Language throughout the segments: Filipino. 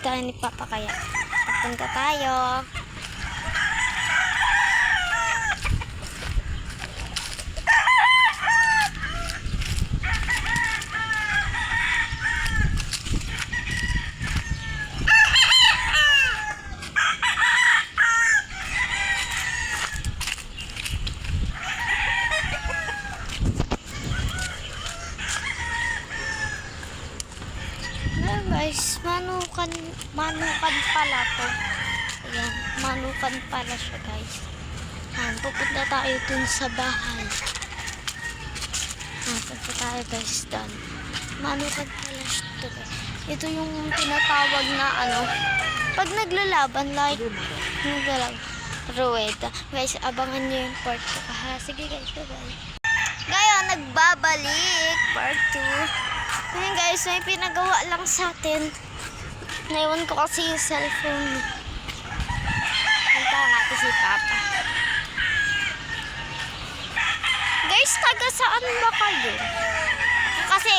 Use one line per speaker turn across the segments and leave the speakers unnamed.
tayo ni Papa kaya papunta tayo. Guys, manukan pala to. Ayan, manukan pala siya guys. Ayan, pupunta tayo dun sa bahay. Ayan, pupunta tayo guys dun. Manukan pala siya to guys. Ito yung tinatawag na pag naglalaban like, rueda. Guys, abangan nyo yung part 2 ha. Sige guys, bye-bye. Ngayon, nagbabalik part 2. Ngayon guys, may pinagawa lang sa atin. Naiwan ko kasi yung cellphone. Punta natin si Papa. Guys, taga saan ba kayo? Kasi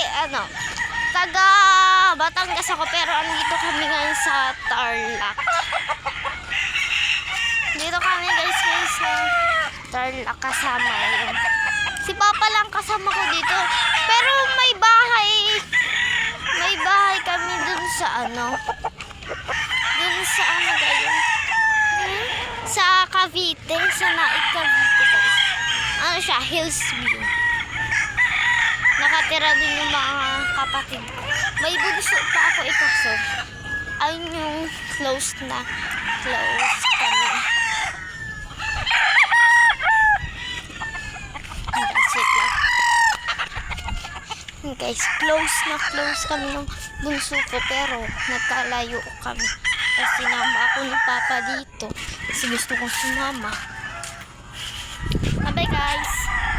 taga Batangas ako pero andito kami ngayon sa Tarlac. Dito kami guys ngayon sa Tarlac kasama yun. Si Papa lang kasama ko dito. Pero may bahay kami dun sa gayon. Sa Cavite, sa Naik Cavite guys. Siya, Hills View. Nakatira din yung mga kapatid ko. May bunso pa ako ikaso. Ayun yung close kami. Guys, close kami ng bunso ko pero nagkalayo kami kasi sinama ako ni Papa dito kasi gusto kong sumama. Bye guys.